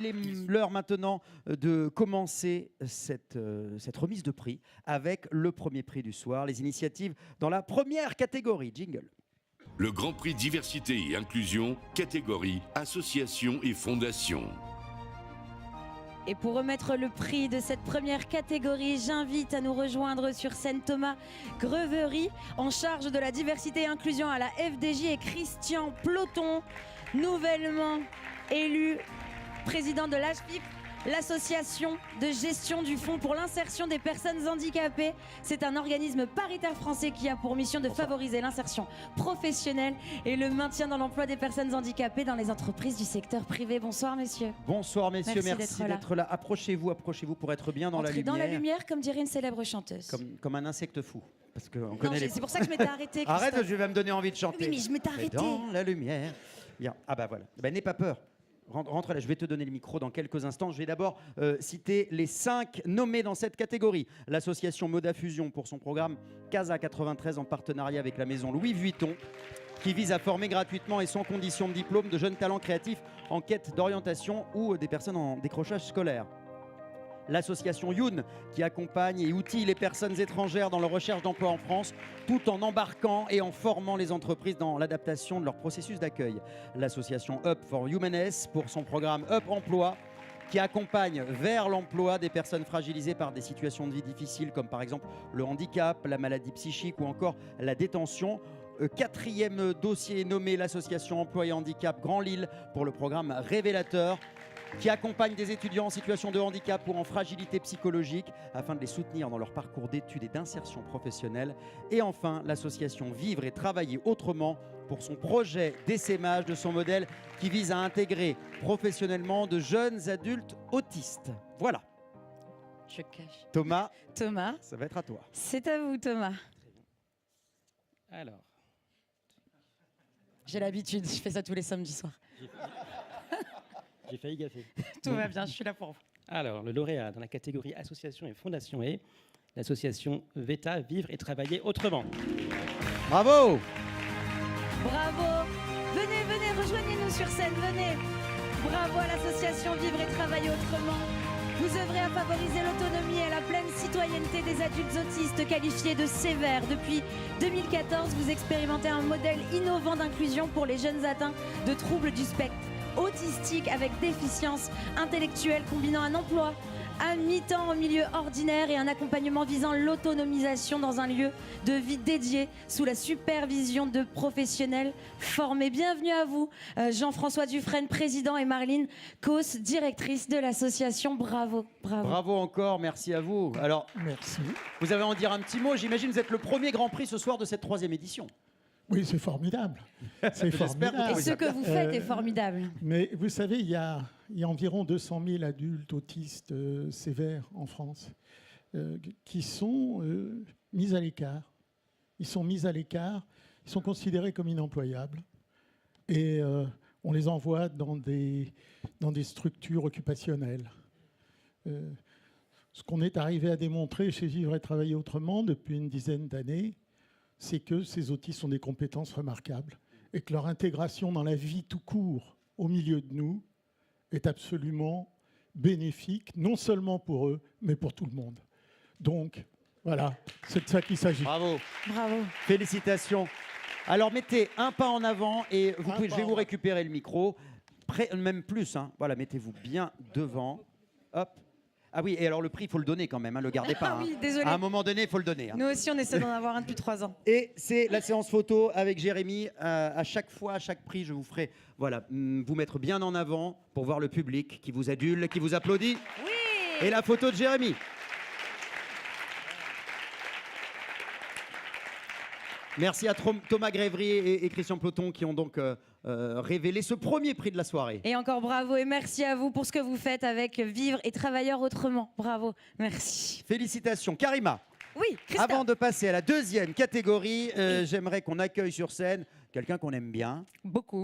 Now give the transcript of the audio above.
il est l'heure maintenant de commencer cette remise de prix avec le premier prix du soir, les initiatives dans la première catégorie. Jingle. Le Grand Prix Diversité et Inclusion, catégorie Association et Fondation. Et pour remettre le prix de cette première catégorie, j'invite à nous rejoindre sur scène Thomas Grevery, en charge de la diversité et inclusion à la FDJ, et Christian Ploton, nouvellement élu président de l'AGFIP, l'association de gestion du Fonds pour l'insertion des personnes handicapées. C'est un organisme paritaire français qui a pour mission de favoriser l'insertion professionnelle et le maintien dans l'emploi des personnes handicapées dans les entreprises du secteur privé. Bonsoir messieurs. Bonsoir messieurs, merci d'être là. Approchez-vous pour être bien dans la lumière. Dans la lumière, comme dirait une célèbre chanteuse. Comme un insecte fou. Parce que c'est pour ça que je m'étais arrêtée. Arrête, je vais me donner envie de chanter. Oui, mais je m'étais arrêtée. Dans la lumière. Bien, ah bah voilà. N'aie pas peur. Rentre là, je vais te donner le micro dans quelques instants. Je vais d'abord citer les 5 nommés dans cette catégorie. L'association Moda Fusion pour son programme Casa 93 en partenariat avec la maison Louis Vuitton, qui vise à former gratuitement et sans condition de diplôme de jeunes talents créatifs en quête d'orientation ou des personnes en décrochage scolaire. L'association Youn, qui accompagne et outille les personnes étrangères dans leur recherche d'emploi en France, tout en embarquant et en formant les entreprises dans l'adaptation de leur processus d'accueil. L'association Up for Humaness pour son programme Up Emploi, qui accompagne vers l'emploi des personnes fragilisées par des situations de vie difficiles, comme par exemple le handicap, la maladie psychique ou encore la détention. 4e dossier nommé l'association Emploi et Handicap Grand Lille pour le programme Révélateur, qui accompagne des étudiants en situation de handicap ou en fragilité psychologique afin de les soutenir dans leur parcours d'études et d'insertion professionnelle. Et enfin, l'association Vivre et Travailler Autrement pour son projet d'essaimage de son modèle qui vise à intégrer professionnellement de jeunes adultes autistes. Voilà. Je cache. Thomas, ça va être à toi. C'est à vous Thomas. Alors. J'ai l'habitude, je fais ça tous les samedis soirs. J'ai failli gaffer. Tout va bien, je suis là pour vous. Alors, le lauréat dans la catégorie Association et Fondation est l'association VETA, Vivre et Travailler Autrement. Bravo! Bravo! Venez, rejoignez-nous sur scène, venez! Bravo à l'association Vivre et Travailler Autrement. Vous œuvrez à favoriser l'autonomie et la pleine citoyenneté des adultes autistes qualifiés de sévères. Depuis 2014, vous expérimentez un modèle innovant d'inclusion pour les jeunes atteints de troubles du spectre autistique avec déficience intellectuelle, combinant un emploi à mi-temps en milieu ordinaire et un accompagnement visant l'autonomisation dans un lieu de vie dédié sous la supervision de professionnels formés. Bienvenue à vous, Jean-François Dufresne, président, et Marlene Causse, directrice de l'association. Bravo, bravo. Bravo encore, merci à vous. Alors, merci. Vous avez à en dire un petit mot. J'imagine que vous êtes le premier Grand Prix ce soir de cette 3e édition. Oui, c'est formidable. C'est formidable. Et ce que vous faites est formidable. Mais vous savez, il y a environ 200 000 adultes autistes sévères en France qui sont mis à l'écart. Ils sont mis à l'écart, ils sont considérés comme inemployables. Et on les envoie dans des structures occupationnelles. Ce qu'on est arrivé à démontrer chez Vivre et Travailler Autrement depuis une dizaine d'années, c'est que ces autistes ont des compétences remarquables et que leur intégration dans la vie tout court au milieu de nous est absolument bénéfique, non seulement pour eux, mais pour tout le monde. Donc, voilà, c'est de ça qu'il s'agit. Bravo. Bravo. Félicitations. Alors, mettez un pas en avant et je vais vous récupérer le micro. Même plus, hein. Voilà, mettez-vous bien devant. Hop. Ah oui, et alors le prix, il faut le donner quand même, hein, le gardez pas. Oui, désolé. À un moment donné, il faut le donner. Hein. Nous aussi, on essaie d'en avoir un depuis 3 ans. Et c'est la séance photo avec Jérémy. À chaque fois, à chaque prix, je vous ferai vous mettre bien en avant pour voir le public qui vous adule, qui vous applaudit. Oui. Et la photo de Jérémy. Merci à Thomas Grevery et Christian Ploton qui ont donc révélé ce premier prix de la soirée. Et encore bravo et merci à vous pour ce que vous faites avec Vivre et Travailleurs Autrement. Bravo, merci. Félicitations. Karima. Oui, Christophe. Avant de passer à la 2e catégorie, j'aimerais qu'on accueille sur scène quelqu'un qu'on aime bien. Beaucoup.